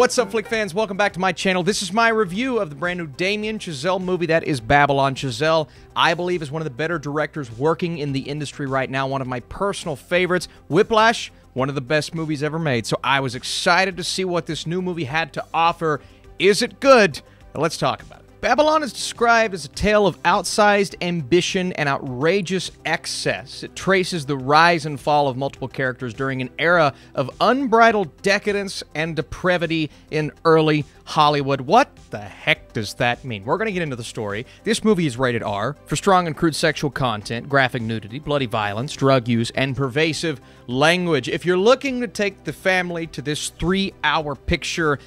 What's up, Flick fans? Welcome back to my channel. This is my review of the brand new Damien Chazelle movie that is Babylon. Chazelle, I believe, is one of the better directors working in the industry right now. One of my personal favorites. Whiplash, one of the best movies ever made. So I was excited to see what this new movie had to offer. Is it good? Well, let's talk about it. Babylon is described as a tale of outsized ambition and outrageous excess. It traces the rise and fall of multiple characters during an era of unbridled decadence and depravity in early Hollywood. What the heck does that mean? We're going to get into the story. This movie is rated R for strong and crude sexual content, graphic nudity, bloody violence, drug use, and pervasive language. If you're looking to take the family to this 3-hour picture,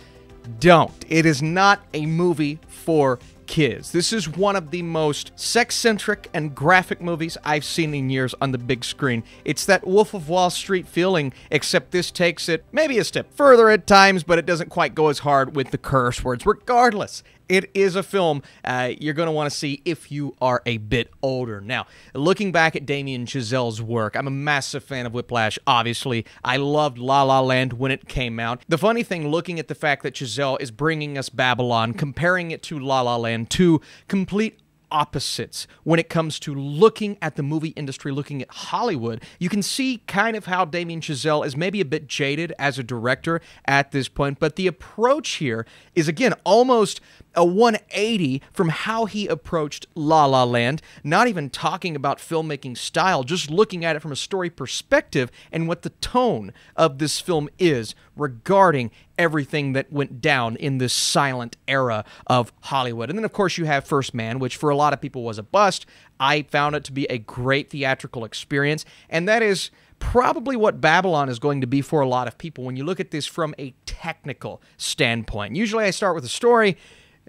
don't. It is not a movie for kids. This is one of the most sex-centric and graphic movies I've seen in years on the big screen. It's that Wolf of Wall Street feeling, except this takes it maybe a step further at times, but it doesn't quite go as hard with the curse words. Regardless, it is a film you're going to want to see if you are a bit older. Now, looking back at Damien Chazelle's work, I'm a massive fan of Whiplash, obviously. I loved La La Land when it came out. The funny thing, looking at the fact that Chazelle is bringing us Babylon, comparing it to La La Land, two complete opposites when it comes to looking at the movie industry, looking at Hollywood. You can see kind of how Damien Chazelle is maybe a bit jaded as a director at this point, but the approach here is, again, almost a 180 from how he approached La La Land, not even talking about filmmaking style, just looking at it from a story perspective and what the tone of this film is regarding everything that went down in this silent era of Hollywood. And then, of course, you have First Man, which for a lot of people was a bust. I found it to be a great theatrical experience, and that is probably what Babylon is going to be for a lot of people when you look at this from a technical standpoint. Usually I start with a story.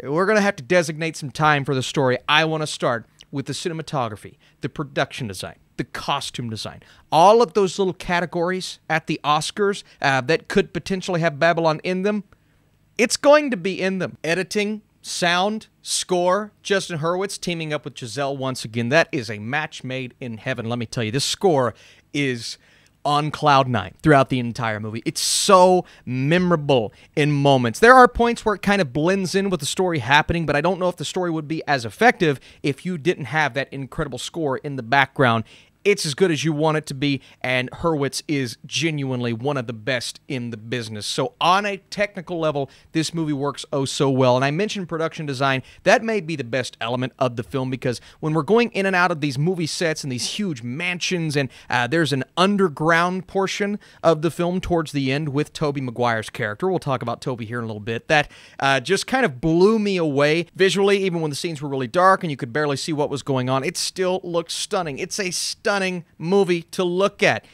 We're going to have to designate some time for the story. I want to start with the cinematography, the production design, the costume design, all of those little categories at the Oscars that could potentially have Babylon in them. It's going to be in them. Editing, sound, score, Justin Hurwitz teaming up with Chazelle once again. That is a match made in heaven. Let me tell you, this score is on cloud nine throughout the entire movie. It's so memorable in moments. There are points where it kind of blends in with the story happening, but I don't know if the story would be as effective if you didn't have that incredible score in the background. It's as good as you want it to be, and Hurwitz is genuinely one of the best in the business. So on a technical level, this movie works oh so well. And I mentioned production design. That may be the best element of the film, because when we're going in and out of these movie sets and these huge mansions, and there's an underground portion of the film towards the end with Tobey Maguire's character. We'll talk about Tobey here in a little bit. That just kind of blew me away visually, even when the scenes were really dark and you could barely see what was going on. It still looked stunning. It's a stunning movie to look at.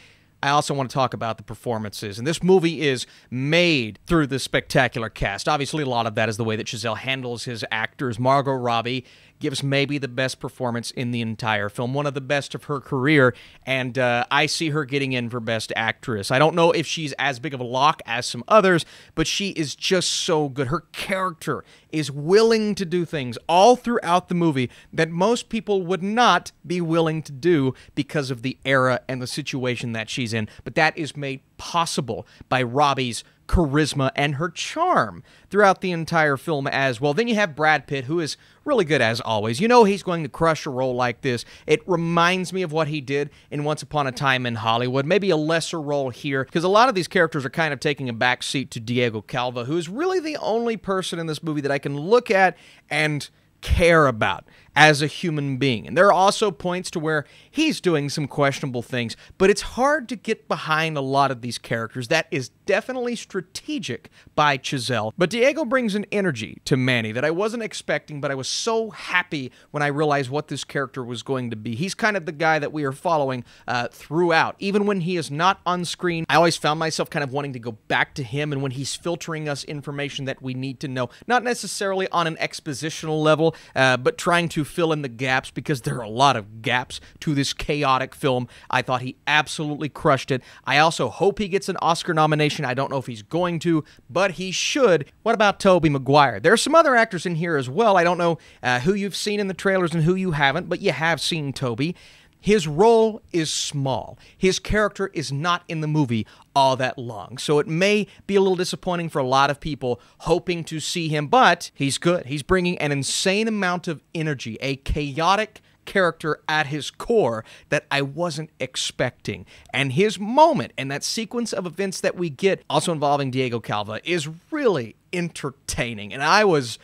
I also want to talk about the performances, and this movie is made through the spectacular cast. Obviously, a lot of that is the way that Chazelle handles his actors. Margot Robbie gives maybe the best performance in the entire film, one of the best of her career, and I see her getting in for Best Actress. I don't know if she's as big of a lock as some others, but she is just so good. Her character is willing to do things all throughout the movie that most people would not be willing to do because of the era and the situation that she's in, but that is made possible by Robbie's charisma and her charm throughout the entire film as well. Then you have Brad Pitt, who is really good as always. You know he's going to crush a role like this. It reminds me of what he did in Once Upon a Time in Hollywood. Maybe a lesser role here, because a lot of these characters are kind of taking a back seat to Diego Calva, who is really the only person in this movie that I can look at and care about as a human being. And there are also points to where he's doing some questionable things, but it's hard to get behind a lot of these characters. That is definitely strategic by Chazelle. But Diego brings an energy to Manny that I wasn't expecting, but I was so happy when I realized what this character was going to be. He's kind of the guy that we are following throughout. Even when he is not on screen, I always found myself kind of wanting to go back to him, and when he's filtering us information that we need to know, not necessarily on an expositional level, but trying to fill in the gaps, because there are a lot of gaps to this chaotic film. I thought he absolutely crushed it. I also hope he gets an Oscar nomination. I don't know if he's going to, but he should. What about Tobey Maguire? There are some other actors in here as well. I don't know who you've seen in the trailers and who you haven't, but you have seen Tobey. his role is small. His character is not in the movie all that long. So it may be a little disappointing for a lot of people hoping to see him, but he's good. He's bringing an insane amount of energy, a chaotic character at his core that I wasn't expecting. And his moment and that sequence of events that we get, also involving Diego Calva, is really entertaining. And I was,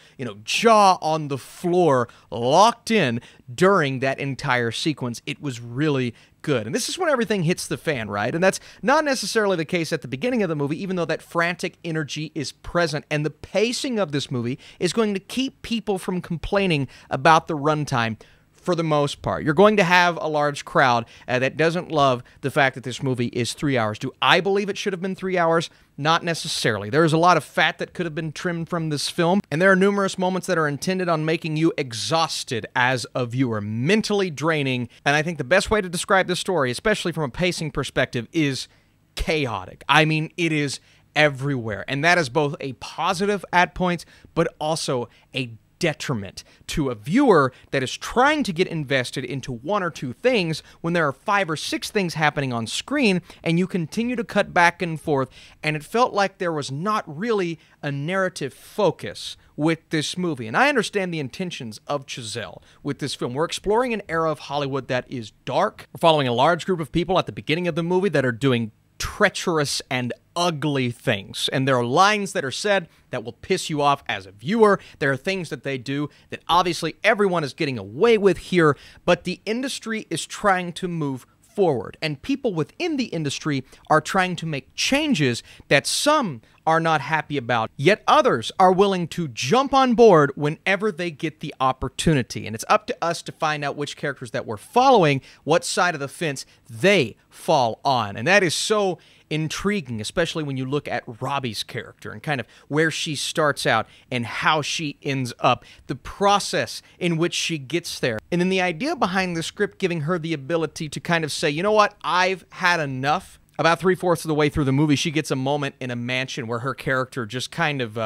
jaw on the floor, locked in during that entire sequence. It was really good. And this is when everything hits the fan, right? And that's not necessarily the case at the beginning of the movie, even though that frantic energy is present. And the pacing of this movie is going to keep people from complaining about the runtime for the most part. You're going to have a large crowd that doesn't love the fact that this movie is 3 hours. Do I believe it should have been 3 hours? Not necessarily. There's a lot of fat that could have been trimmed from this film, and there are numerous moments that are intended on making you exhausted as a viewer, mentally draining, and I think the best way to describe this story, especially from a pacing perspective, is chaotic. I mean, it is everywhere, and that is both a positive at points, but also a detriment to a viewer that is trying to get invested into one or two things when there are 5 or 6 things happening on screen and you continue to cut back and forth, and it felt like there was not really a narrative focus with this movie. And I understand the intentions of Chazelle with this film. We're exploring an era of Hollywood that is dark. We're following a large group of people at the beginning of the movie that are doing treacherous and ugly things. And there are lines that are said that will piss you off as a viewer. There are things that they do that obviously everyone is getting away with here, but the industry is trying to move forward. And people within the industry are trying to make changes that some are not happy about, yet others are willing to jump on board whenever they get the opportunity. And it's up to us to find out which characters that we're following, what side of the fence they fall on. And that is so intriguing, especially when you look at Robbie's character and kind of where she starts out and how she ends up, the process in which she gets there. And then the idea behind the script giving her the ability to kind of say, you know what, I've had enough. About 3/4 of the way through the movie, she gets a moment in a mansion where her character just kind of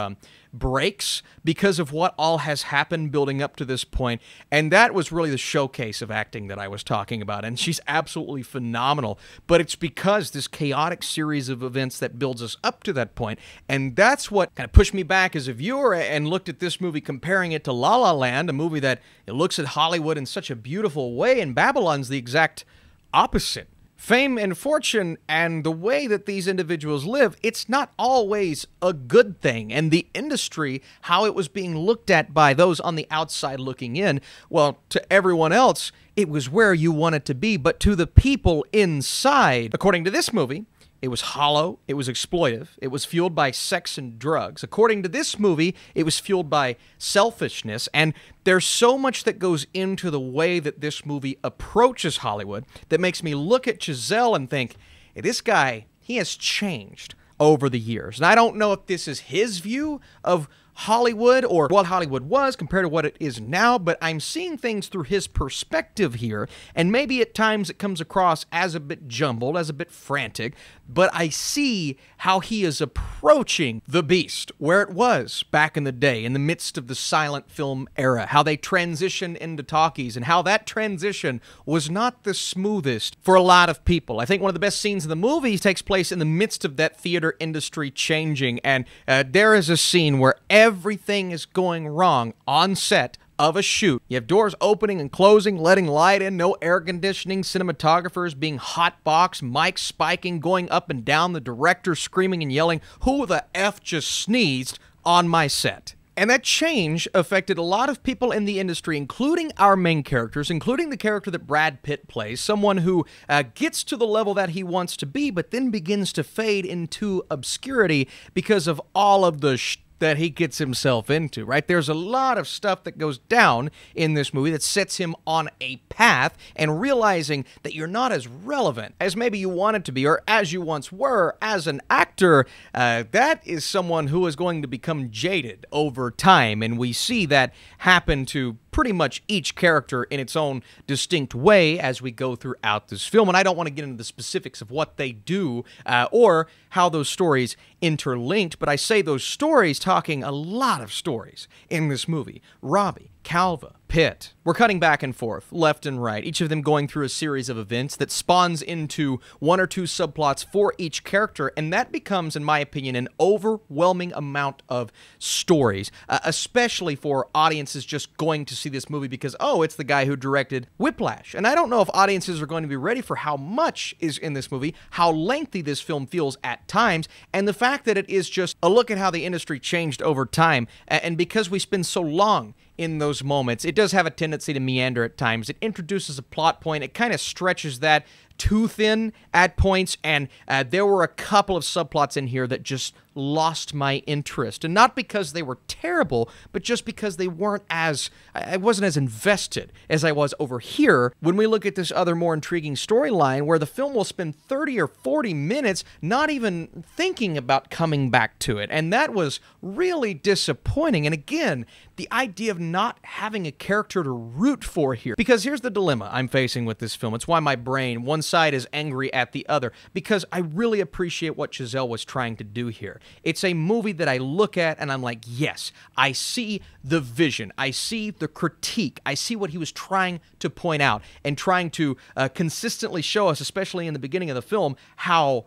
breaks because of what all has happened building up to this point. And that was really the showcase of acting that I was talking about. And she's absolutely phenomenal. But it's because this chaotic series of events that builds us up to that point. And that's what kind of pushed me back as a viewer and looked at this movie, comparing it to La La Land, a movie that it looks at Hollywood in such a beautiful way. And Babylon's the exact opposite. Fame and fortune and the way that these individuals live, it's not always a good thing. And the industry, how it was being looked at by those on the outside looking in, well, to everyone else, it was where you want it to be. But to the people inside, according to this movie, it was hollow, it was exploitive, it was fueled by sex and drugs. According to this movie, it was fueled by selfishness, and there's so much that goes into the way that this movie approaches Hollywood that makes me look at Chazelle and think, hey, this guy, he has changed over the years. And I don't know if this is his view of Hollywood or what Hollywood was compared to what it is now, but I'm seeing things through his perspective here, and maybe at times it comes across as a bit jumbled, as a bit frantic, but I see how he is approaching the beast, where it was back in the day, in the midst of the silent film era, how they transitioned into talkies, and how that transition was not the smoothest for a lot of people. I think one of the best scenes in the movie takes place in the midst of that theater industry changing, and there is a scene where everything is going wrong on set of a shoot. You have doors opening and closing, letting light in, no air conditioning, cinematographers being hotboxed, mics spiking, going up and down, the director screaming and yelling, "Who the F just sneezed on my set?" And that change affected a lot of people in the industry, including our main characters, including the character that Brad Pitt plays, someone who gets to the level that he wants to be, but then begins to fade into obscurity because of all of the that he gets himself into, right? There's a lot of stuff that goes down in this movie that sets him on a path, and realizing that you're not as relevant as maybe you wanted to be or as you once were as an actor, that is someone who is going to become jaded over time, and we see that happen to pretty much each character in its own distinct way as we go throughout this film. And I don't want to get into the specifics of what they do or how those stories interlinked, but I say those stories talking a lot of stories in this movie. Robbie, Calva, Pitt. We're cutting back and forth, left and right, each of them going through a series of events that spawns into one or two subplots for each character, and that becomes, in my opinion, an overwhelming amount of stories, especially for audiences just going to see this movie because, oh, it's the guy who directed Whiplash. And I don't know if audiences are going to be ready for how much is in this movie, how lengthy this film feels at times, and the fact that it is just a look at how the industry changed over time, and because we spend so long in those moments, it does have a tendency to meander at times. It introduces a plot point. It kind of stretches that too thin at points, and there were a couple of subplots in here that just lost my interest. And not because they were terrible, but just because they weren't as... I wasn't as invested as I was over here when we look at this other more intriguing storyline where the film will spend 30 or 40 minutes not even thinking about coming back to it. And that was really disappointing. And again, the idea of not having a character to root for here. Because here's the dilemma I'm facing with this film. It's why my brain, one side is angry at the other. Because I really appreciate what Chazelle was trying to do here. It's a movie that I look at and I'm like, yes, I see the vision. I see the critique. I see what he was trying to point out and trying to consistently show us, especially in the beginning of the film, how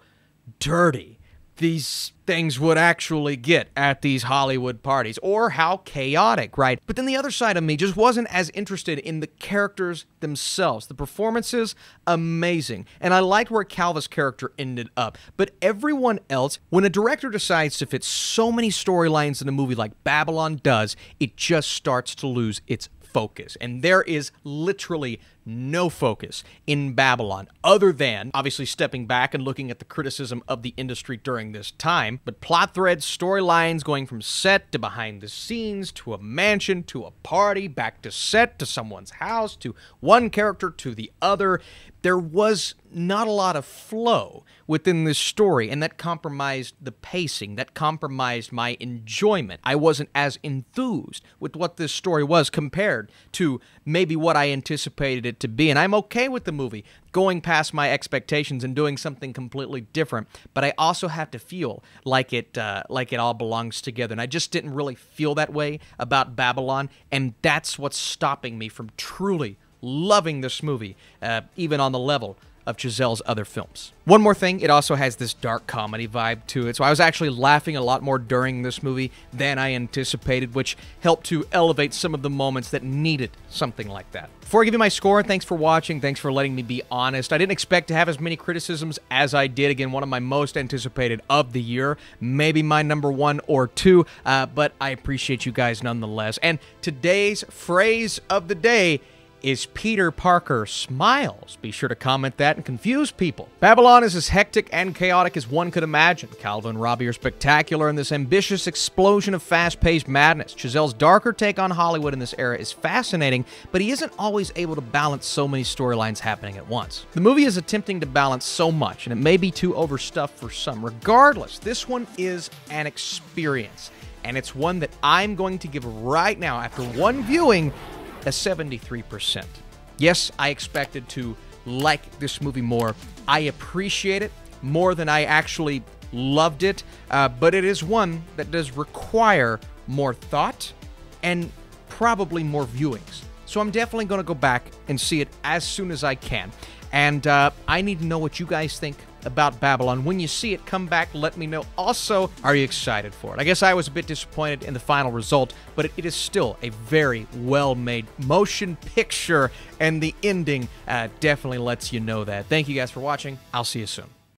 dirty these things would actually get at these Hollywood parties, or how chaotic, right? But then the other side of me just wasn't as interested in the characters themselves. The performances, amazing. And I liked where Calva's character ended up. But everyone else, when a director decides to fit so many storylines in a movie like Babylon does, it just starts to lose its focus. And there is literally no focus in Babylon other than obviously stepping back and looking at the criticism of the industry during this time, but plot threads, storylines going from set to behind the scenes to a mansion to a party, back to set to someone's house to one character to the other. There was not a lot of flow within this story, and that compromised the pacing, that compromised my enjoyment. I wasn't as enthused with what this story was compared to maybe what I anticipated it to be, and I'm okay with the movie going past my expectations and doing something completely different, but I also have to feel like it all belongs together, and I just didn't really feel that way about Babylon, and that's what's stopping me from truly loving this movie, even on the level of Chazelle's other films. One more thing, it also has this dark comedy vibe to it, so I was actually laughing a lot more during this movie than I anticipated, which helped to elevate some of the moments that needed something like that. Before I give you my score, thanks for watching, thanks for letting me be honest. I didn't expect to have as many criticisms as I did. Again, one of my most anticipated of the year, maybe my number 1 or 2, but I appreciate you guys nonetheless. And today's phrase of the day is Peter Parker smiles. Be sure to comment that and confuse people. Babylon is as hectic and chaotic as one could imagine. Calva and Robbie are spectacular in this ambitious explosion of fast-paced madness. Chazelle's darker take on Hollywood in this era is fascinating, but he isn't always able to balance so many storylines happening at once. The movie is attempting to balance so much, and it may be too overstuffed for some. Regardless, this one is an experience, and it's one that I'm going to give right now, after one viewing, a 73%. Yes, I expected to like this movie more. I appreciate it more than I actually loved it, but it is one that does require more thought and probably more viewings. So I'm definitely going to go back and see it as soon as I can. And I need to know what you guys think about Babylon. When you see it, come back, let me know. Also, are you excited for it? I guess I was a bit disappointed in the final result, but it is still a very well-made motion picture, and the ending definitely lets you know that. Thank you guys for watching. I'll see you soon.